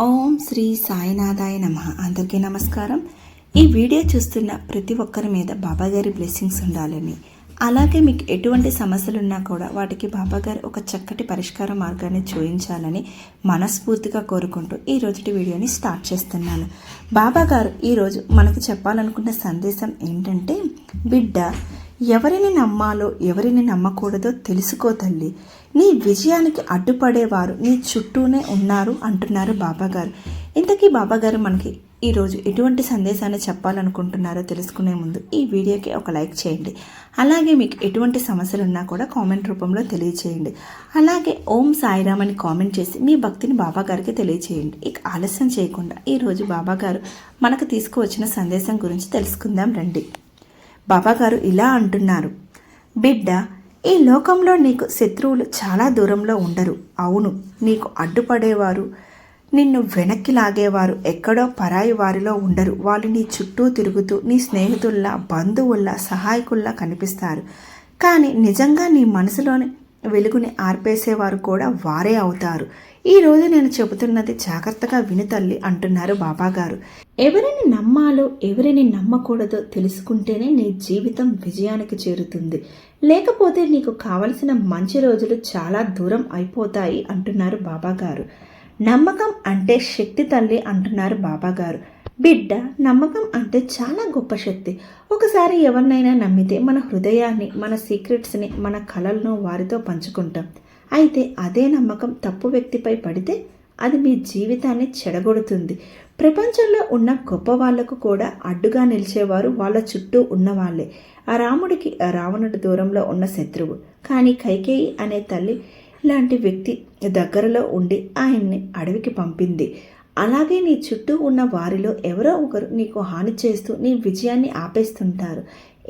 ఓం శ్రీ సాయినాథాయ నమః. అందరికీ నమస్కారం. ఈ వీడియో చూస్తున్న ప్రతి ఒక్కరి మీద బాబాగారి బ్లెస్సింగ్స్ ఉండాలని, అలాగే మీకు ఎటువంటి సమస్యలున్నా కూడా వాటికి బాబాగారు ఒక చక్కటి పరిష్కార మార్గాన్ని చూపించాలని మనస్ఫూర్తిగా కోరుకుంటూ ఈ రోజుటి వీడియోని స్టార్ట్ చేస్తున్నాను. బాబాగారు ఈరోజు మనకు చెప్పాలనుకున్న సందేశం ఏంటంటే, బిడ్డ, ఎవరిని నమ్మాలో ఎవరిని నమ్మకూడదో తెలుసుకో తల్లి. నీ విజయానికి అడ్డుపడేవారు నీ చుట్టూనే ఉన్నారు అంటున్నారు బాబాగారు. ఇంతకీ బాబాగారు మనకి ఈరోజు ఎటువంటి సందేశాన్ని చెప్పాలనుకుంటున్నారో తెలుసుకునే ముందు ఈ వీడియోకి ఒక లైక్ చేయండి. అలాగే మీకు ఎటువంటి సమస్యలు ఉన్నా కూడా కామెంట్ రూపంలో తెలియచేయండి. అలాగే ఓం సాయిరామ్ అని కామెంట్ చేసి మీ భక్తిని బాబాగారికి తెలియచేయండి. ఇక ఆలస్యం చేయకుండా ఈరోజు బాబాగారు మనకు తీసుకువచ్చిన సందేశం గురించి తెలుసుకుందాం రండి. బాబాగారు ఇలా అంటున్నారు, బిడ్డ, ఈ లోకంలో నీకు శత్రువులు చాలా దూరంలో ఉండరు. అవును, నీకు అడ్డుపడేవారు, నిన్ను వెనక్కి లాగేవారు ఎక్కడో పరాయి వారిలో ఉండరు. వాళ్ళు నీ చుట్టూ తిరుగుతూ నీ స్నేహితుల్లా, బంధువుల్లా, సహాయకుల్లా కనిపిస్తారు. కానీ నిజంగా నీ మనసులోని వెలుగుని ఆర్పేసేవారు కూడా వారే అవుతారు. ఈరోజు నేను చెబుతున్నది జాగ్రత్తగా విను తల్లి అంటున్నారు బాబాగారు. ఎవరిని నమ్మాలో ఎవరిని నమ్మకూడదో తెలుసుకుంటేనే నీ జీవితం విజయానికి చేరుతుంది. లేకపోతే నీకు కావలసిన మంచి రోజులు చాలా దూరం అయిపోతాయి అంటున్నారు బాబాగారు. నమ్మకం అంటే శక్తి తల్లి అంటున్నారు బాబాగారు. బిడ్డ, నమ్మకం అంటే చాలా గొప్ప శక్తి. ఒకసారి ఎవరినైనా నమ్మితే మన హృదయాన్ని, మన సీక్రెట్స్ని, మన కలలను వారితో పంచుకుంటాం. అయితే అదే నమ్మకం తప్పు వ్యక్తిపై పడితే అది మీ జీవితాన్ని చెడగొడుతుంది. ప్రపంచంలో ఉన్న గొప్ప వాళ్లకు కూడా అడ్డుగా నిలిచేవారు వాళ్ళ చుట్టూ ఉన్నవాళ్లే. ఆ రాముడికి రావణుడి దూరంలో ఉన్న శత్రువు, కానీ కైకేయి అనే తల్లి లాంటి వ్యక్తి దగ్గరలో ఉండి ఆయన్ని అడవికి పంపింది. అలాగే నీ చుట్టూ ఉన్న వారిలో ఎవరో ఒకరు నీకు హాని చేస్తూ నీ విజయాన్ని ఆపేస్తుంటారు.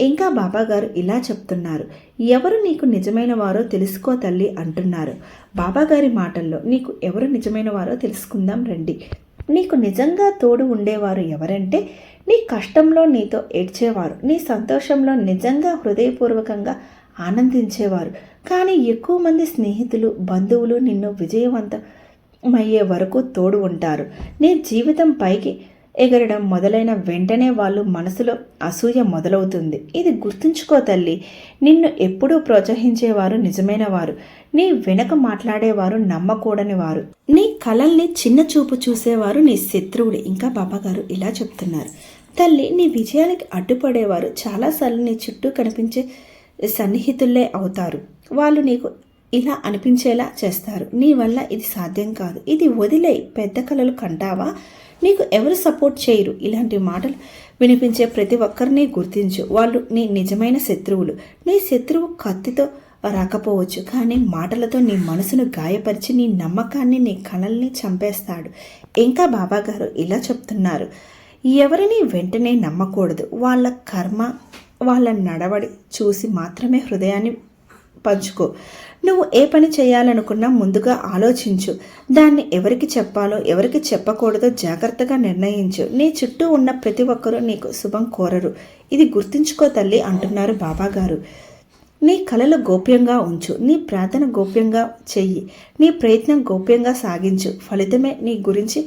ఇంకా బాబాగారు ఇలా చెప్తున్నారు, ఎవరు నీకు నిజమైన వారో తెలుసుకో తల్లి అంటున్నారు. బాబాగారి మాటల్లో నీకు ఎవరు నిజమైన వారో తెలుసుకుందాం రండి. నీకు నిజంగా తోడు ఉండేవారు ఎవరంటే, నీ కష్టంలో నీతో ఏడ్చేవారు, నీ సంతోషంలో నిజంగా హృదయపూర్వకంగా ఆనందించేవారు. కానీ ఎక్కువ మంది స్నేహితులు, బంధువులు నిన్ను విజయవంతమయ్యే వరకు తోడు ఉంటారు. నీ జీవితం పైకి ఎగరడం మొదలైన వెంటనే వాళ్ళు మనసులో అసూయ మొదలవుతుంది. ఇది గుర్తుంచుకో తల్లి. నిన్ను ఎప్పుడూ ప్రోత్సహించేవారు నిజమైన వారు. నీ వెనక మాట్లాడేవారు నమ్మకూడని వారు. నీ కలల్ని చిన్న చూపు చూసేవారు నీ శత్రువులు. ఇంకా బాబాగారు ఇలా చెప్తున్నారు, తల్లి, నీ విజయానికి అడ్డుపడేవారు చాలాసార్లు నీ చుట్టూ కనిపించే సన్నిహితులే అవుతారు. వాళ్ళు నీకు ఇలా అనిపించేలా చేస్తారు, నీ వల్ల ఇది సాధ్యం కాదు, ఇది వదిలే, పెద్ద కలలు కంటావా, నీకు ఎవరు సపోర్ట్ చేయరు. ఇలాంటి మాటలు వినిపించే ప్రతి ఒక్కరిని గుర్తించు. వాళ్ళు నీ నిజమైన శత్రువులు. నీ శత్రువు కత్తితో రాకపోవచ్చు, కానీ మాటలతో నీ మనసును గాయపరిచి నీ నమ్మకాన్ని, నీ కళల్ని చంపేస్తాడు. ఇంకా బాబాగారు ఇలా చెప్తున్నారు, ఎవరిని వెంటనే నమ్మకూడదు. వాళ్ళ కర్మ, వాళ్ళ నడవడి చూసి మాత్రమే హృదయాన్ని పంచుకో. నువ్వు ఏ పని చేయాలనుకున్నా ముందుగా ఆలోచించు. దాన్ని ఎవరికి చెప్పాలో ఎవరికి చెప్పకూడదో జాగ్రత్తగా నిర్ణయించు. నీ చుట్టూ ఉన్న ప్రతి ఒక్కరూ నీకు శుభం కోరరు. ఇది గుర్తుంచుకో తల్లి అంటున్నారు బాబాగారు. నీ కలలు గోప్యంగా ఉంచు. నీ ప్రార్థన గోప్యంగా చెయ్యి. నీ ప్రయత్నం గోప్యంగా సాగించు. ఫలితమే నీ గురించి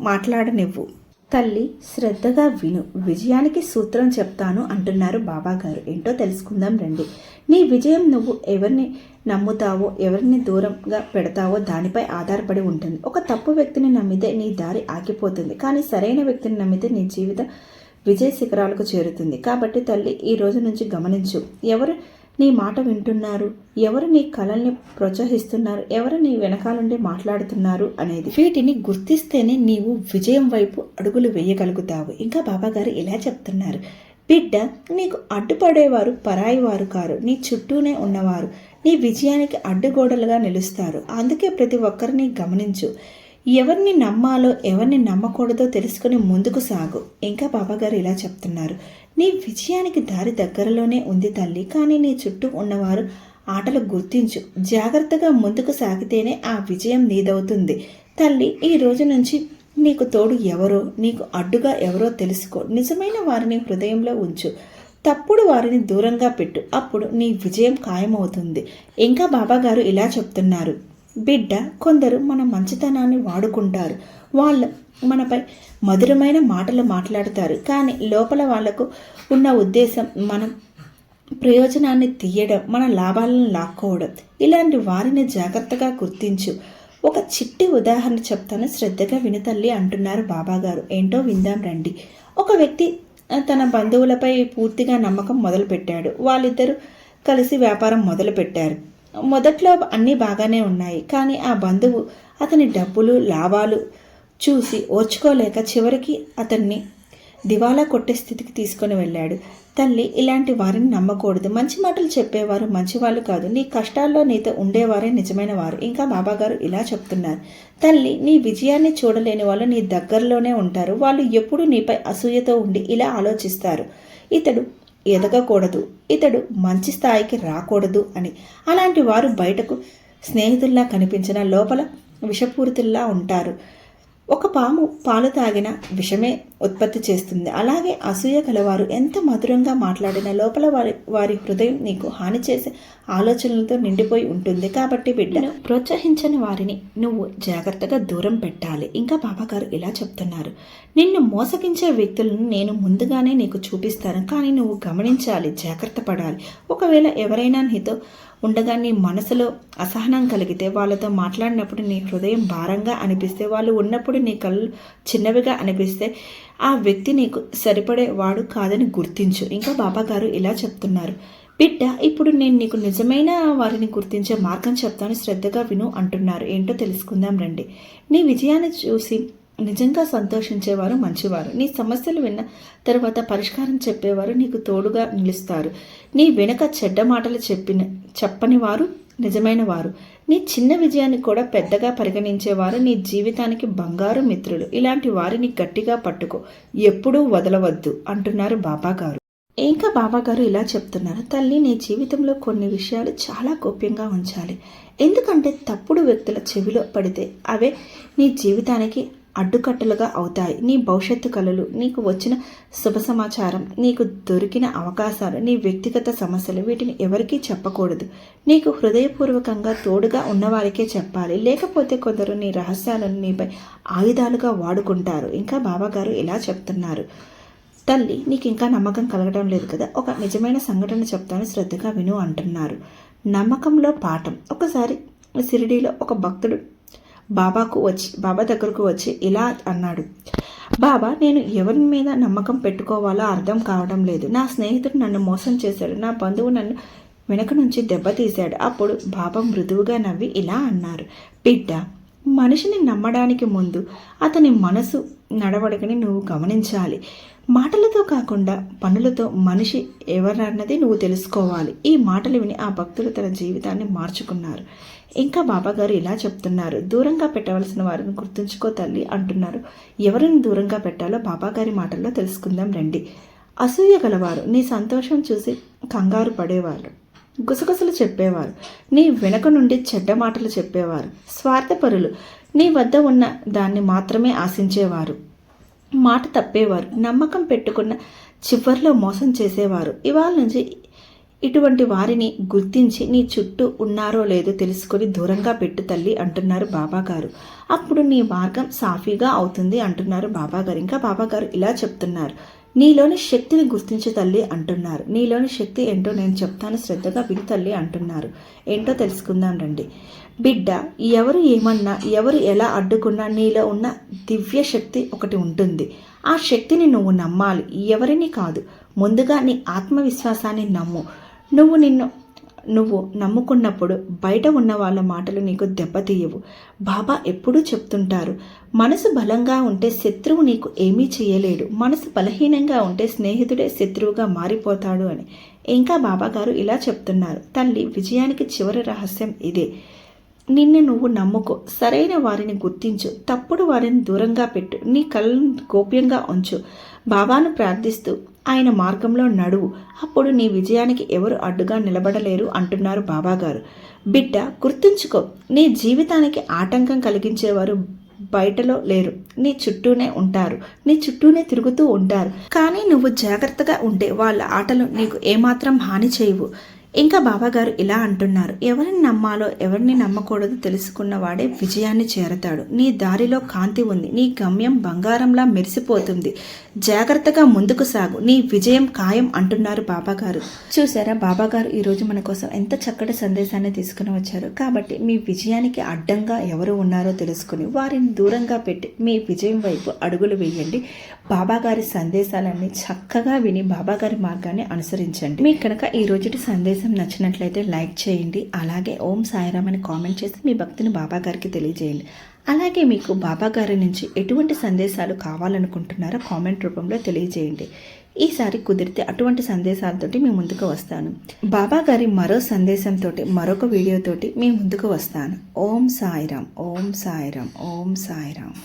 మాట్లాడనివ్వు. తల్లి, శ్రద్ధగా విను. విజయానికి సూత్రం చెప్తాను అంటున్నారు బాబాగారు. ఏంటో తెలుసుకుందాం రండి. నీ విజయం నువ్వు ఎవరిని నమ్ముతావో, ఎవరిని దూరంగా పెడతావో దానిపై ఆధారపడి ఉంటుంది. ఒక తప్పు వ్యక్తిని నమ్మితే నీ దారి ఆగిపోతుంది, కానీ సరైన వ్యక్తిని నమ్మితే నీ జీవితం విజయ శిఖరాలకు చేరుతుంది. కాబట్టి తల్లి, ఈ రోజు నుంచి గమనించు, ఎవరు నీ మాట వింటున్నారు, ఎవరు నీ కళల్ని ప్రోత్సహిస్తున్నారు, ఎవరు నీ వెనకాలండి మాట్లాడుతున్నారు అనేది. వీటిని గుర్తిస్తేనే నీవు విజయం వైపు అడుగులు వేయగలుగుతావు. ఇంకా బాబాగారు ఇలా చెప్తున్నారు, బిడ్డ, నీకు అడ్డుపడేవారు పరాయి వారు కారు, నీ చుట్టూనే ఉన్నవారు నీ విజయానికి అడ్డుగోడలుగా నిలుస్తారు. అందుకే ప్రతి ఒక్కరిని గమనించు. ఎవరిని నమ్మాలో ఎవరిని నమ్మకూడదో తెలుసుకుని ముందుకు సాగు. ఇంకా బాబాగారు ఇలా చెప్తున్నారు, నీ విజయానికి దారి దగ్గరలోనే ఉంది తల్లి, కానీ నీ చుట్టూ ఉన్నవారు ఆటలు గుర్తించు. జాగ్రత్తగా ముందుకు సాగితేనే ఆ విజయం నీదవుతుంది. తల్లి, ఈ రోజు నుంచి నీకు తోడు ఎవరో, నీకు అడ్డుగా ఎవరో తెలుసుకో. నిజమైన వారిని హృదయంలో ఉంచు. తప్పుడు వారిని దూరంగా పెట్టు. అప్పుడు నీ విజయం ఖాయమవుతుంది. ఇంకా బాబాగారు ఇలా చెప్తున్నారు, బిడ్డ, కొందరు మన మంచితనాన్ని వాడుకుంటారు. వాళ్ళు మనపై మధురమైన మాటలు మాట్లాడతారు, కానీ లోపల వాళ్లకు ఉన్న ఉద్దేశం మనం ప్రయోజనాన్ని తీయడం, మన లాభాలను లాక్కోవడం. ఇలాంటి వారిని జాగ్రత్తగా గుర్తించు. ఒక చిట్టి ఉదాహరణ చెప్తాను, శ్రద్ధగా విను తల్లి అంటున్నారు బాబాగారు. ఏంటో విందాం రండి. ఒక వ్యక్తి తన బంధువులపై పూర్తిగా నమ్మకం మొదలుపెట్టాడు. వాళ్ళిద్దరూ కలిసి వ్యాపారం మొదలుపెట్టారు. మొదట్లో అన్నీ బాగానే ఉన్నాయి, కానీ ఆ బంధువు అతని డబ్బులు లాభాలు చూసి ఓర్చుకోలేక చివరికి అతన్ని దివాలా కొట్టే స్థితికి తీసుకొని వెళ్ళాడు. తల్లి, ఇలాంటి వారిని నమ్మకూడదు. మంచి మాటలు చెప్పేవారు మంచివాళ్ళు కాదు. నీ కష్టాల్లో నీతో ఉండేవారే నిజమైన వారు. ఇంకా బాబాగారు ఇలా చెప్తున్నారు, తల్లి, నీ విజయాన్ని చూడలేని వాళ్ళు నీ దగ్గరలోనే ఉంటారు. వాళ్ళు ఎప్పుడు నీపై అసూయతో ఉండి ఇలా ఆలోచిస్తారు, ఇతడు ఎదగకూడదు, ఇతడు మంచి స్థాయికి రాకూడదు అని. అలాంటి వారు బయటకు స్నేహితుల్లా కనిపించిన లోపల విషపూరితుల్లా ఉంటారు. ఒక పాము పాలు తాగిన విషమే ఉత్పత్తి చేస్తుంది. అలాగే అసూయ గలవారు ఎంత మధురంగా మాట్లాడినా లోపల వారి హృదయం నీకు హాని చేసే ఆలోచనలతో నిండిపోయి ఉంటుంది. కాబట్టి బిడ్డను ప్రోత్సహించని వారిని నువ్వు జాగ్రత్తగా దూరం పెట్టాలి. ఇంకా బాబాగారు ఇలా చెప్తున్నారు, నిన్ను మోసగించే వ్యక్తులను నేను ముందుగానే నీకు చూపిస్తాను, కానీ నువ్వు గమనించాలి, జాగ్రత్త పడాలి. ఒకవేళ ఎవరైనా నీతో ఉండగా నీ మనసులో అసహనం కలిగితే, వాళ్ళతో మాట్లాడినప్పుడు నీ హృదయం భారంగా అనిపిస్తే, వాళ్ళు ఉన్నప్పుడు నీ కళ్ళు చిన్నవిగా అనిపిస్తే, ఆ వ్యక్తి నీకు సరిపడే వాడు కాదని గుర్తించు. ఇంకా బాబాగారు ఇలా చెప్తున్నారు, బిడ్డ, ఇప్పుడు నేను నీకు నిజమైన వారిని గుర్తించే మార్గం చెప్తాను, శ్రద్ధగా విను అంటున్నారు. ఏంటో తెలుసుకుందాం రండి. నీ విజయాన్ని చూసి నిజంగా సంతోషించేవారు మంచివారు. నీ సమస్యలు విన్న తర్వాత పరిష్కారం చెప్పేవారు నీకు తోడుగా నిలుస్తారు. నీ వెనుక చెడ్డ మాటలు చెప్పని వారు నిజమైన వారు. నీ చిన్న విజయాన్ని కూడా పెద్దగా పరిగణించేవారు నీ జీవితానికి బంగారు మిత్రులు. ఇలాంటి వారిని గట్టిగా పట్టుకో, ఎప్పుడూ వదలవద్దు అంటున్నారు బాబాగారు. ఇంకా బాబాగారు ఇలా చెప్తున్నారు, తల్లి, నీ జీవితంలో కొన్ని విషయాలు చాలా గోప్యంగా ఉంచాలి. ఎందుకంటే తప్పుడు వ్యక్తుల చెవిలో పడితే అవే నీ జీవితానికి అడ్డుకట్టలుగా అవుతాయి. నీ భవిష్యత్తు కలలు, నీకు వచ్చిన శుభ సమాచారం, నీకు దొరికిన అవకాశాలు, నీ వ్యక్తిగత సమస్యలు, వీటిని ఎవరికీ చెప్పకూడదు. నీకు హృదయపూర్వకంగా తోడుగా ఉన్నవారికే చెప్పాలి. లేకపోతే కొందరు నీ రహస్యాలను నీపై ఆయుధాలుగా వాడుకుంటారు. ఇంకా బాబాగారు ఇలా చెప్తున్నారు, తల్లి, నీకు ఇంకా నమ్మకం కలగడం లేదు కదా, ఒక నిజమైన సంఘటన చెప్తాను, శ్రద్ధగా విను అంటున్నారు. నమ్మకంలో పాఠం. ఒకసారి షిరిడీలో ఒక భక్తుడు బాబా దగ్గరకు వచ్చి ఇలా అన్నాడు, బాబా, నేను ఎవరి మీద నమ్మకం పెట్టుకోవాలో అర్థం కావడం లేదు. నా స్నేహితుడు నన్ను మోసం చేశాడు, నా బంధువు నన్ను వెనక నుంచి దెబ్బతీశాడు. అప్పుడు బాబా మృదువుగా నవ్వి ఇలా అన్నారు, బిడ్డ, మనిషిని నమ్మడానికి ముందు అతని మనసు నడవడికని నువ్వు గమనించాలి. మాటలతో కాకుండా పనులతో మనిషి ఎవరన్నది నువ్వు తెలుసుకోవాలి. ఈ మాటలు విని ఆ భక్తులు తన జీవితాన్ని మార్చుకున్నారు. ఇంకా బాబాగారు ఇలా చెప్తున్నారు, దూరంగా పెట్టవలసిన వారిని గుర్తుంచుకో తల్లి అంటున్నారు. ఎవరిని దూరంగా పెట్టాలో బాబాగారి మాటల్లో తెలుసుకుందాం రండి. అసూయ గలవారు, నీ సంతోషం చూసి కంగారు పడేవారు, గుసగుసలు చెప్పేవారు, నీ వెనక నుండి చెడ్డ మాటలు చెప్పేవారు, స్వార్థపరులు, నీ వద్ద ఉన్న దాన్ని మాత్రమే ఆశించేవారు, మాట తప్పేవారు, నమ్మకం పెట్టుకున్న చివర్లో మోసం చేసేవారు. ఇవాళ నుంచి ఇటువంటి వారిని గుర్తించి నీ చుట్టూ ఉన్నారో లేదో తెలుసుకొని దూరంగా పెట్టు తల్లి అంటున్నారు బాబాగారు. అప్పుడు నీ మార్గం సాఫీగా అవుతుంది అంటున్నారు బాబాగారు. ఇంకా బాబాగారు ఇలా చెప్తున్నారు, నీలోని శక్తిని గుర్తించు తల్లి అంటున్నారు. నీలోని శక్తి ఏంటో నేను చెప్తాను, శ్రద్ధగా విను తల్లి అంటున్నారు. ఏంటో తెలుసుకుందాం రండి. బిడ్డ, ఎవరు ఏమన్నా, ఎవరు ఎలా అడ్డుకున్నా నీలో ఉన్న దివ్య శక్తి ఒకటి ఉంటుంది. ఆ శక్తిని నువ్వు నమ్మాలి, ఎవరిని కాదు. ముందుగా నీ ఆత్మవిశ్వాసాన్ని నమ్ము. నువ్వు నమ్ముకున్నప్పుడు బయట ఉన్న వాళ్ళ మాటలు నీకు దెబ్బతీయవు. బాబా ఎప్పుడూ చెప్తుంటారు, మనసు బలంగా ఉంటే శత్రువు నీకు ఏమీ చేయలేడు, మనసు బలహీనంగా ఉంటే స్నేహితుడే శత్రువుగా మారిపోతాడు అని. ఇంకా బాబాగారు ఇలా చెప్తున్నారు, తల్లి, విజయానికి చివరి రహస్యం ఇదే. నిన్ను నువ్వు నమ్ముకో, సరైన వారిని గుర్తించు, తప్పుడు వారిని దూరంగా పెట్టు, నీ కళ్ళను గోప్యంగా ఉంచు, బాబాను ప్రార్థిస్తూ ఆయన మార్గంలో నడువు. అప్పుడు నీ విజయానికి ఎవరు అడ్డుగా నిలబడలేరు అంటున్నారు బాబాగారు. బిడ్డ, గుర్తుంచుకో, నీ జీవితానికి ఆటంకం కలిగించేవారు బయటలో లేరు, నీ చుట్టూనే ఉంటారు, నీ చుట్టూనే తిరుగుతూ ఉంటారు. కానీ నువ్వు జాగ్రత్తగా ఉంటే వాళ్ళ ఆటలు నీకు ఏమాత్రం హాని చేయవు. ఇంకా బాబాగారు ఇలా అంటున్నారు, ఎవరిని నమ్మాలో ఎవరిని నమ్మకూడదో తెలుసుకున్న వాడే విజయాన్ని చేరతాడు. నీ దారిలో కాంతి ఉంది, నీ గమ్యం బంగారంలా మెరిసిపోతుంది, జాగ్రత్తగా ముందుకు సాగు, నీ విజయం ఖాయం అంటున్నారు బాబాగారు. చూసారా బాబాగారు ఈరోజు మన కోసం ఎంత చక్కటి సందేశాన్ని తీసుకుని వచ్చారు. కాబట్టి మీ విజయానికి అడ్డంగా ఎవరు ఉన్నారో తెలుసుకుని వారిని దూరంగా పెట్టి మీ విజయం వైపు అడుగులు వేయండి. బాబాగారి సందేశాలన్నీ చక్కగా విని బాబాగారి మార్గాన్ని అనుసరించండి. మీకు కనుక ఈ రోజుటి సందేశం నచ్చినట్లయితే లైక్ చేయండి. అలాగే ఓం సాయిరామ్ అని కామెంట్ చేసి మీ భక్తిని బాబాగారికి తెలియజేయండి. అలాగే మీకు బాబాగారి నుంచి ఎటువంటి సందేశాలు కావాలనుకుంటున్నారో కామెంట్ రూపంలో తెలియజేయండి. ఈసారి కుదిరితే అటువంటి సందేశాలతోటి మీ ముందుకు వస్తాను. బాబాగారి మరో సందేశంతో మరొక వీడియోతోటి మీ ముందుకు వస్తాను. ఓం సాయిరామ్, ఓం సాయిరామ్, ఓం సాయిరామ్.